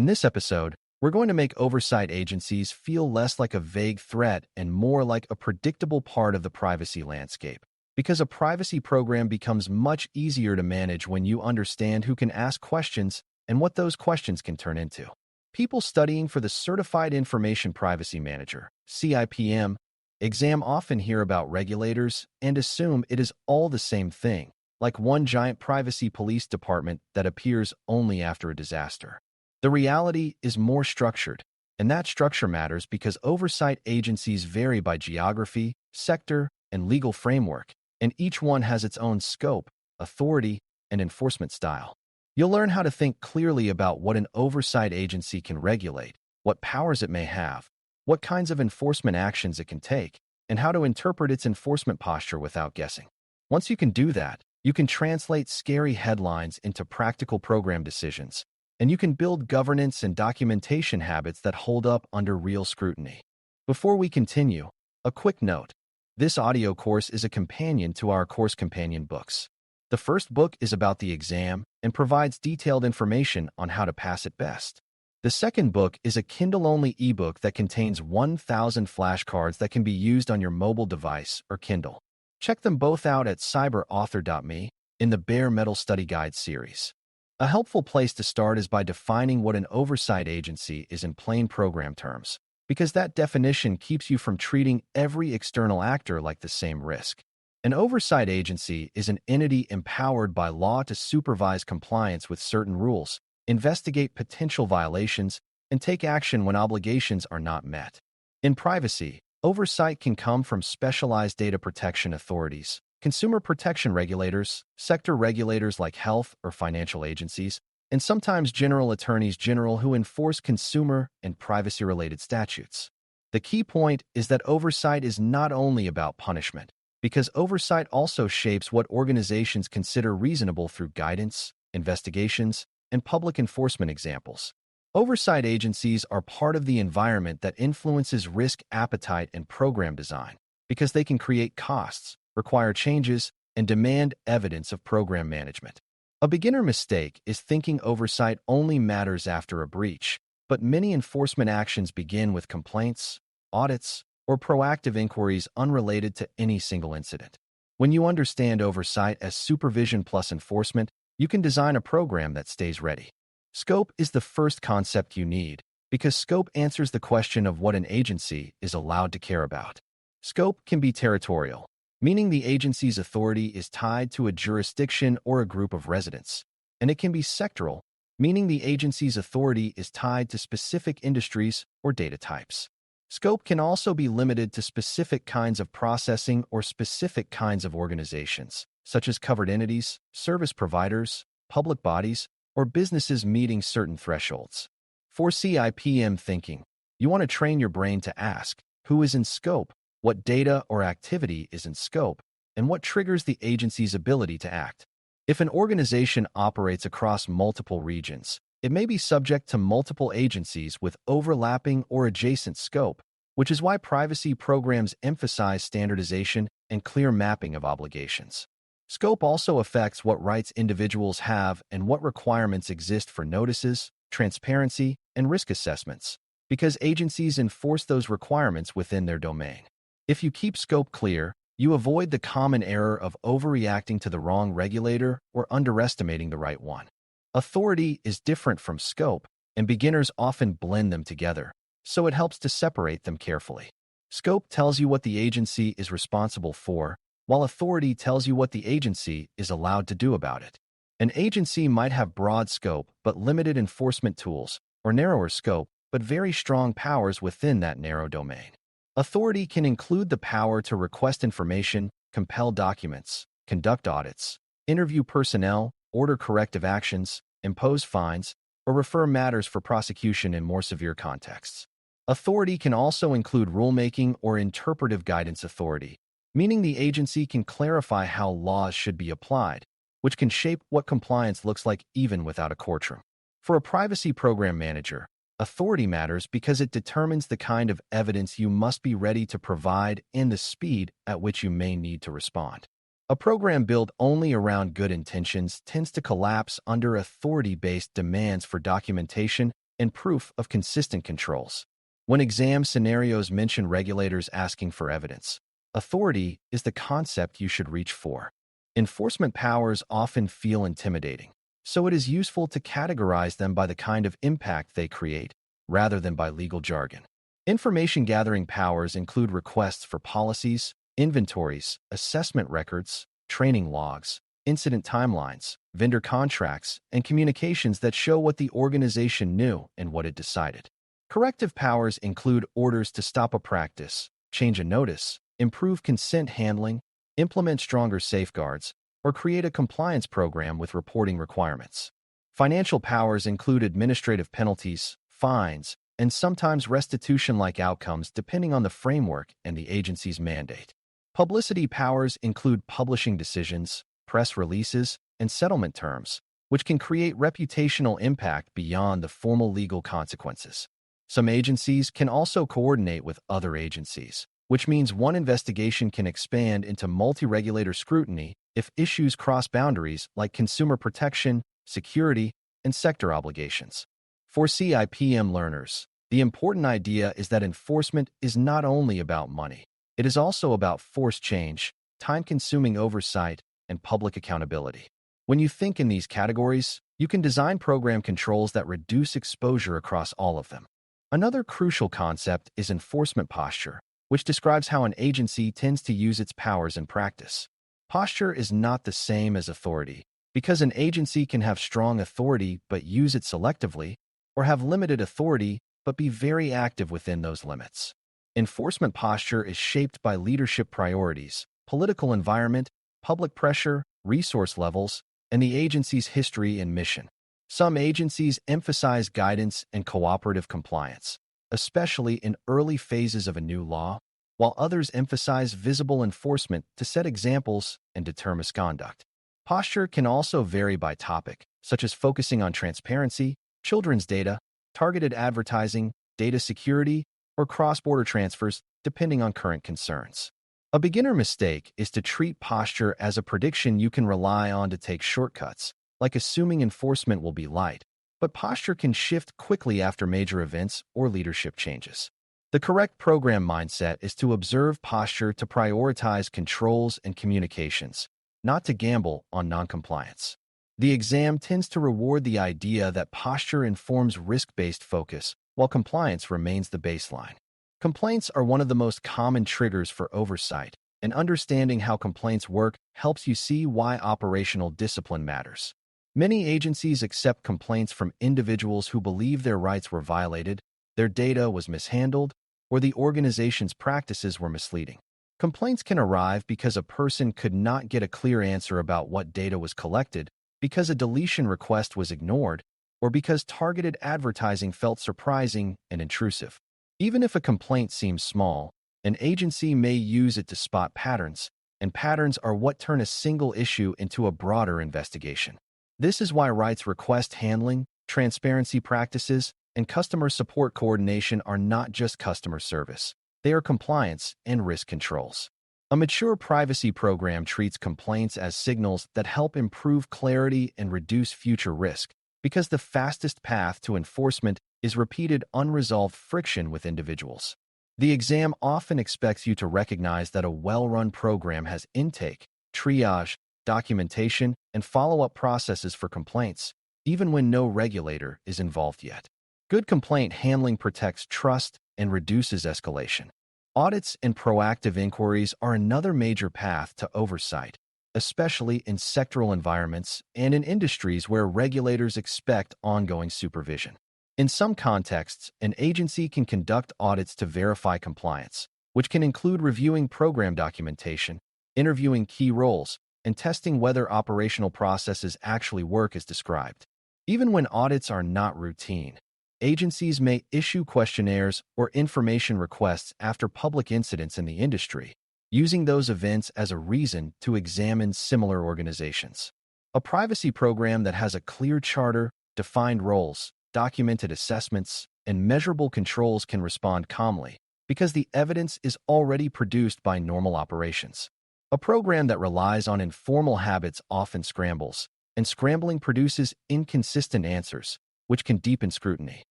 In this episode, we're going to make oversight agencies feel less like a vague threat and more like a predictable part of the privacy landscape. Because a privacy program becomes much easier to manage when you understand who can ask questions and what those questions can turn into. People studying for the Certified Information Privacy Manager, CIPM, exam often hear about regulators and assume it is all the same thing, like one giant privacy police department that appears only after a disaster. The reality is more structured, and that structure matters because oversight agencies vary by geography, sector, and legal framework, and each one has its own scope, authority, and enforcement style. You'll learn how to think clearly about what an oversight agency can regulate, what powers it may have, what kinds of enforcement actions it can take, and how to interpret its enforcement posture without guessing. Once you can do that, you can translate scary headlines into practical program decisions, and you can build governance and documentation habits that hold up under real scrutiny. Before we continue, a quick note. This audio course is a companion to our course companion books. The first book is about the exam and provides detailed information on how to pass it best. The second book is a Kindle-only ebook that contains 1,000 flashcards that can be used on your mobile device or Kindle. Check them both out at cyberauthor.me in the Bare Metal Study Guide series. A helpful place to start is by defining what an oversight agency is in plain program terms, because that definition keeps you from treating every external actor like the same risk. An oversight agency is an entity empowered by law to supervise compliance with certain rules, investigate potential violations, and take action when obligations are not met. In privacy, oversight can come from specialized data protection authorities, consumer protection regulators, sector regulators like health or financial agencies, and sometimes general attorneys general who enforce consumer and privacy-related statutes. The key point is that oversight is not only about punishment, because oversight also shapes what organizations consider reasonable through guidance, investigations, and public enforcement examples. Oversight agencies are part of the environment that influences risk appetite and program design, because they can create costs, require changes, and demand evidence of program management. A beginner mistake is thinking oversight only matters after a breach, but many enforcement actions begin with complaints, audits, or proactive inquiries unrelated to any single incident. When you understand oversight as supervision plus enforcement, you can design a program that stays ready. Scope is the first concept you need, because scope answers the question of what an agency is allowed to care about. Scope can be territorial, meaning the agency's authority is tied to a jurisdiction or a group of residents, and it can be sectoral, meaning the agency's authority is tied to specific industries or data types. Scope can also be limited to specific kinds of processing or specific kinds of organizations, such as covered entities, service providers, public bodies, or businesses meeting certain thresholds. For CIPM thinking, you want to train your brain to ask, who is in scope, what data or activity is in scope, and what triggers the agency's ability to act. If an organization operates across multiple regions, it may be subject to multiple agencies with overlapping or adjacent scope, which is why privacy programs emphasize standardization and clear mapping of obligations. Scope also affects what rights individuals have and what requirements exist for notices, transparency, and risk assessments, because agencies enforce those requirements within their domain. If you keep scope clear, you avoid the common error of overreacting to the wrong regulator or underestimating the right one. Authority is different from scope, and beginners often blend them together, so it helps to separate them carefully. Scope tells you what the agency is responsible for, while authority tells you what the agency is allowed to do about it. An agency might have broad scope but limited enforcement tools, or narrower scope but very strong powers within that narrow domain. Authority can include the power to request information, compel documents, conduct audits, interview personnel, order corrective actions, impose fines, or refer matters for prosecution in more severe contexts. Authority can also include rulemaking or interpretive guidance authority, meaning the agency can clarify how laws should be applied, which can shape what compliance looks like even without a courtroom. For a privacy program manager, authority matters because it determines the kind of evidence you must be ready to provide and the speed at which you may need to respond. A program built only around good intentions tends to collapse under authority-based demands for documentation and proof of consistent controls. When exam scenarios mention regulators asking for evidence, authority is the concept you should reach for. Enforcement powers often feel intimidating, so it is useful to categorize them by the kind of impact they create, rather than by legal jargon. Information gathering powers include requests for policies, inventories, assessment records, training logs, incident timelines, vendor contracts, and communications that show what the organization knew and what it decided. Corrective powers include orders to stop a practice, change a notice, improve consent handling, implement stronger safeguards, or create a compliance program with reporting requirements. Financial powers include administrative penalties, fines, and sometimes restitution-like outcomes depending on the framework and the agency's mandate. Publicity powers include publishing decisions, press releases, and settlement terms, which can create reputational impact beyond the formal legal consequences. Some agencies can also coordinate with other agencies, which means one investigation can expand into multi-regulator scrutiny if issues cross boundaries like consumer protection, security, and sector obligations. For CIPM learners, the important idea is that enforcement is not only about money. It is also about forced change, time-consuming oversight, and public accountability. When you think in these categories, you can design program controls that reduce exposure across all of them. Another crucial concept is enforcement posture, which describes how an agency tends to use its powers in practice. Posture is not the same as authority, because an agency can have strong authority but use it selectively, or have limited authority but be very active within those limits. Enforcement posture is shaped by leadership priorities, political environment, public pressure, resource levels, and the agency's history and mission. Some agencies emphasize guidance and cooperative compliance, especially in early phases of a new law, while others emphasize visible enforcement to set examples and deter misconduct. Posture can also vary by topic, such as focusing on transparency, children's data, targeted advertising, data security, or cross-border transfers, depending on current concerns. A beginner mistake is to treat posture as a prediction you can rely on to take shortcuts, like assuming enforcement will be light, but posture can shift quickly after major events or leadership changes. The correct program mindset is to observe posture to prioritize controls and communications, not to gamble on noncompliance. The exam tends to reward the idea that posture informs risk-based focus, while compliance remains the baseline. Complaints are one of the most common triggers for oversight, and understanding how complaints work helps you see why operational discipline matters. Many agencies accept complaints from individuals who believe their rights were violated, their data was mishandled, or the organization's practices were misleading. Complaints can arrive because a person could not get a clear answer about what data was collected, because a deletion request was ignored, or because targeted advertising felt surprising and intrusive. Even if a complaint seems small, an agency may use it to spot patterns, and patterns are what turn a single issue into a broader investigation. This is why rights request handling, transparency practices, and customer support coordination are not just customer service. They are compliance and risk controls. A mature privacy program treats complaints as signals that help improve clarity and reduce future risk, because the fastest path to enforcement is repeated unresolved friction with individuals. The exam often expects you to recognize that a well-run program has intake, triage, documentation, and follow-up processes for complaints, even when no regulator is involved yet. Good complaint handling protects trust and reduces escalation. Audits and proactive inquiries are another major path to oversight, especially in sectoral environments and in industries where regulators expect ongoing supervision. In some contexts, an agency can conduct audits to verify compliance, which can include reviewing program documentation, interviewing key roles, and testing whether operational processes actually work as described. Even when audits are not routine, agencies may issue questionnaires or information requests after public incidents in the industry, using those events as a reason to examine similar organizations. A privacy program that has a clear charter, defined roles, documented assessments, and measurable controls can respond calmly, because the evidence is already produced by normal operations. A program that relies on informal habits often scrambles, and scrambling produces inconsistent answers, which can deepen scrutiny.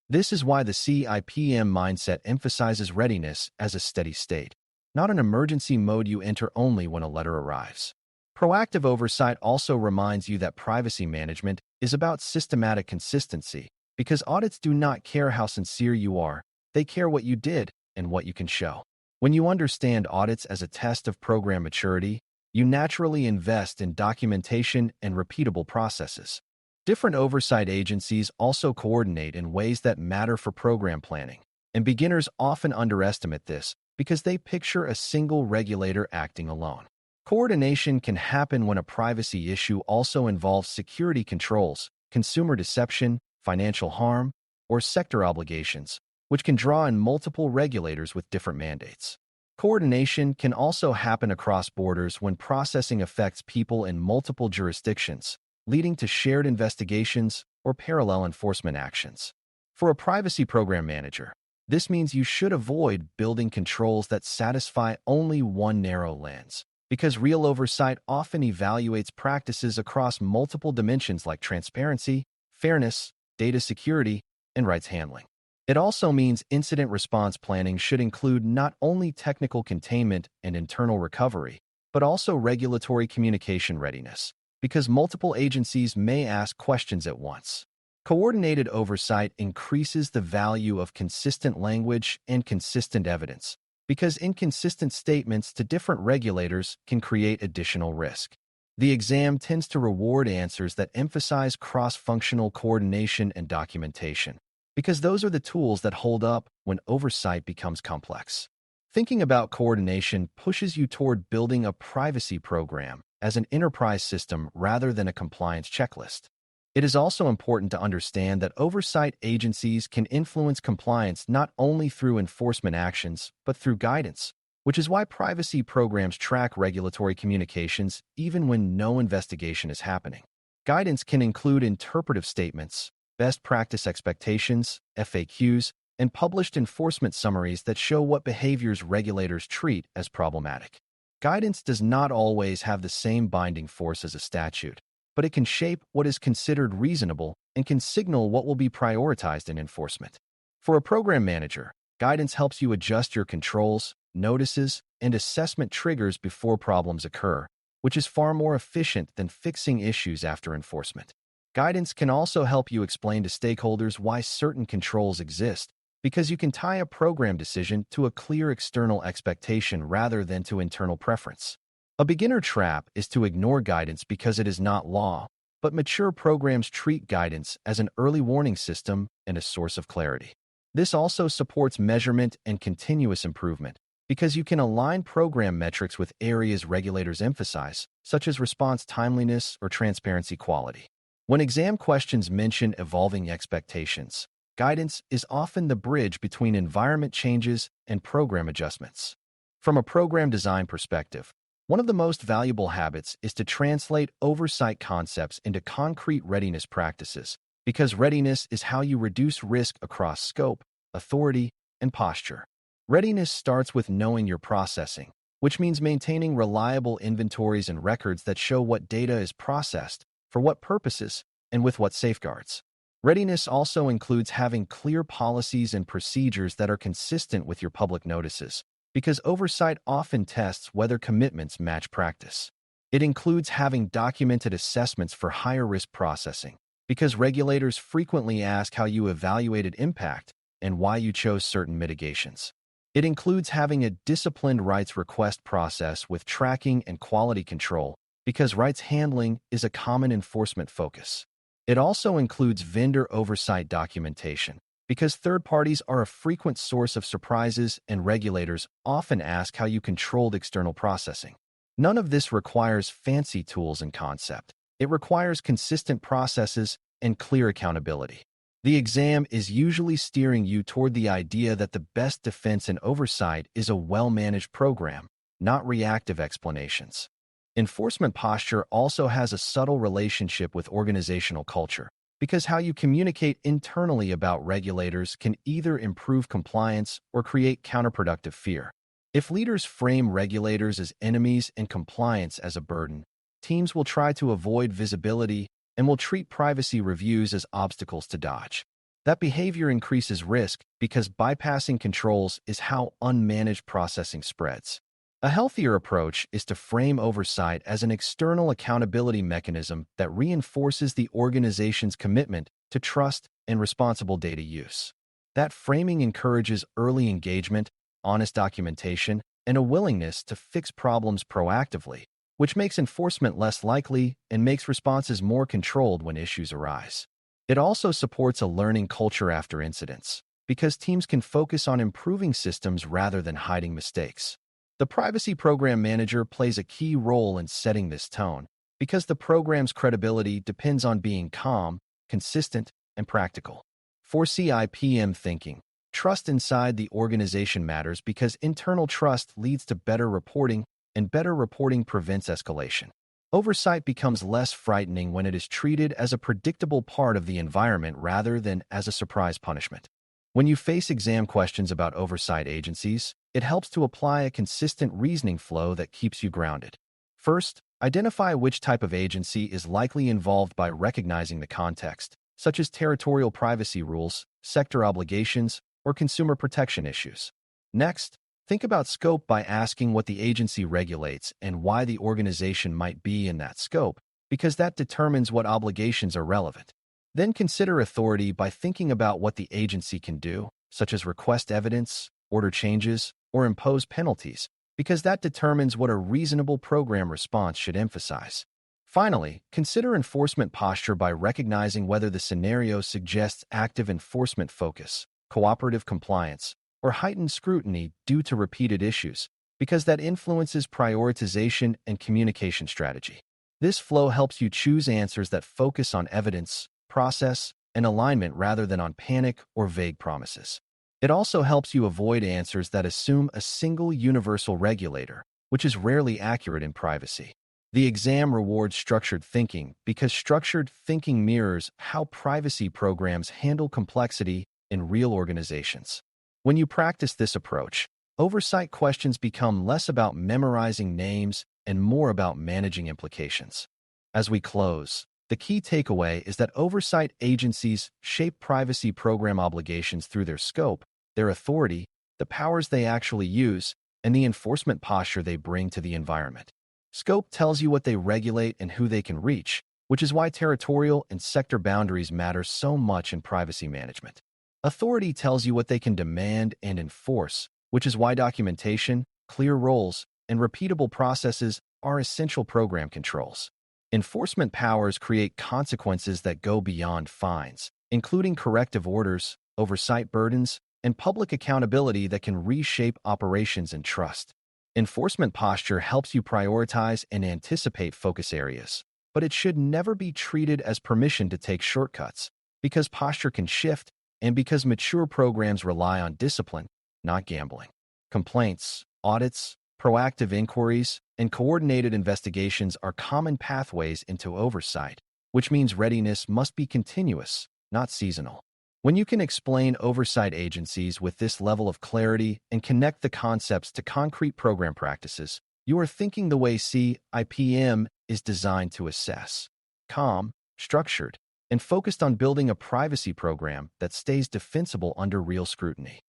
This is why the CIPM mindset emphasizes readiness as a steady state, not an emergency mode you enter only when a letter arrives. Proactive oversight also reminds you that privacy management is about systematic consistency, because audits do not care how sincere you are, they care what you did and what you can show. When you understand audits as a test of program maturity, you naturally invest in documentation and repeatable processes. Different oversight agencies also coordinate in ways that matter for program planning, and beginners often underestimate this because they picture a single regulator acting alone. Coordination can happen when a privacy issue also involves security controls, consumer deception, financial harm, or sector obligations, which can draw in multiple regulators with different mandates. Coordination can also happen across borders when processing affects people in multiple jurisdictions, leading to shared investigations or parallel enforcement actions. For a privacy program manager, this means you should avoid building controls that satisfy only one narrow lens, because real oversight often evaluates practices across multiple dimensions like transparency, fairness, data security, and rights handling. It also means incident response planning should include not only technical containment and internal recovery, but also regulatory communication readiness, because multiple agencies may ask questions at once. Coordinated oversight increases the value of consistent language and consistent evidence, because inconsistent statements to different regulators can create additional risk. The exam tends to reward answers that emphasize cross-functional coordination and documentation, because those are the tools that hold up when oversight becomes complex. Thinking about coordination pushes you toward building a privacy program as an enterprise system rather than a compliance checklist. It is also important to understand that oversight agencies can influence compliance not only through enforcement actions, but through guidance, which is why privacy programs track regulatory communications even when no investigation is happening. Guidance can include interpretive statements, best practice expectations, FAQs, and published enforcement summaries that show what behaviors regulators treat as problematic. Guidance does not always have the same binding force as a statute, but it can shape what is considered reasonable and can signal what will be prioritized in enforcement. For a program manager, guidance helps you adjust your controls, notices, and assessment triggers before problems occur, which is far more efficient than fixing issues after enforcement. Guidance can also help you explain to stakeholders why certain controls exist, because you can tie a program decision to a clear external expectation rather than to internal preference. A beginner trap is to ignore guidance because it is not law, but mature programs treat guidance as an early warning system and a source of clarity. This also supports measurement and continuous improvement, because you can align program metrics with areas regulators emphasize, such as response timeliness or transparency quality. When exam questions mention evolving expectations, guidance is often the bridge between environment changes and program adjustments. From a program design perspective, one of the most valuable habits is to translate oversight concepts into concrete readiness practices, because readiness is how you reduce risk across scope, authority, and posture. Readiness starts with knowing your processing, which means maintaining reliable inventories and records that show what data is processed, for what purposes, and with what safeguards. Readiness also includes having clear policies and procedures that are consistent with your public notices, because oversight often tests whether commitments match practice. It includes having documented assessments for higher risk processing, because regulators frequently ask how you evaluated impact and why you chose certain mitigations. It includes having a disciplined rights request process with tracking and quality control, because rights handling is a common enforcement focus. It also includes vendor oversight documentation, because third parties are a frequent source of surprises and regulators often ask how you controlled external processing. None of this requires fancy tools and concept. It requires consistent processes and clear accountability. The exam is usually steering you toward the idea that the best defense in oversight is a well-managed program, not reactive explanations. Enforcement posture also has a subtle relationship with organizational culture, because how you communicate internally about regulators can either improve compliance or create counterproductive fear. If leaders frame regulators as enemies and compliance as a burden, teams will try to avoid visibility and will treat privacy reviews as obstacles to dodge. That behavior increases risk because bypassing controls is how unmanaged processing spreads. A healthier approach is to frame oversight as an external accountability mechanism that reinforces the organization's commitment to trust and responsible data use. That framing encourages early engagement, honest documentation, and a willingness to fix problems proactively, which makes enforcement less likely and makes responses more controlled when issues arise. It also supports a learning culture after incidents, because teams can focus on improving systems rather than hiding mistakes. The Privacy Program Manager plays a key role in setting this tone, because the program's credibility depends on being calm, consistent, and practical. For CIPM thinking, trust inside the organization matters because internal trust leads to better reporting, and better reporting prevents escalation. Oversight becomes less frightening when it is treated as a predictable part of the environment rather than as a surprise punishment. When you face exam questions about oversight agencies, it helps to apply a consistent reasoning flow that keeps you grounded. First, identify which type of agency is likely involved by recognizing the context, such as territorial privacy rules, sector obligations, or consumer protection issues. Next, think about scope by asking what the agency regulates and why the organization might be in that scope, because that determines what obligations are relevant. Then consider authority by thinking about what the agency can do, such as request evidence, order changes, or impose penalties, because that determines what a reasonable program response should emphasize. Finally, consider enforcement posture by recognizing whether the scenario suggests active enforcement focus, cooperative compliance, or heightened scrutiny due to repeated issues, because that influences prioritization and communication strategy. This flow helps you choose answers that focus on evidence, process, and alignment rather than on panic or vague promises. It also helps you avoid answers that assume a single universal regulator, which is rarely accurate in privacy. The exam rewards structured thinking because structured thinking mirrors how privacy programs handle complexity in real organizations. When you practice this approach, oversight questions become less about memorizing names and more about managing implications. As we close, the key takeaway is that oversight agencies shape privacy program obligations through their scope, their authority, the powers they actually use, and the enforcement posture they bring to the environment. Scope tells you what they regulate and who they can reach, which is why territorial and sector boundaries matter so much in privacy management. Authority tells you what they can demand and enforce, which is why documentation, clear roles, and repeatable processes are essential program controls. Enforcement powers create consequences that go beyond fines, including corrective orders, oversight burdens, and public accountability that can reshape operations and trust. Enforcement posture helps you prioritize and anticipate focus areas, but it should never be treated as permission to take shortcuts, because posture can shift and because mature programs rely on discipline, not gambling. Complaints, audits, proactive inquiries, and coordinated investigations are common pathways into oversight, which means readiness must be continuous, not seasonal. When you can explain oversight agencies with this level of clarity and connect the concepts to concrete program practices, you are thinking the way CIPM is designed to assess. Calm, structured, and focused on building a privacy program that stays defensible under real scrutiny.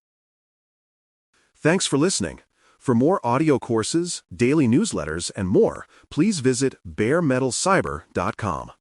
Thanks for listening. For more audio courses, daily newsletters, and more, please visit baremetalcyber.com.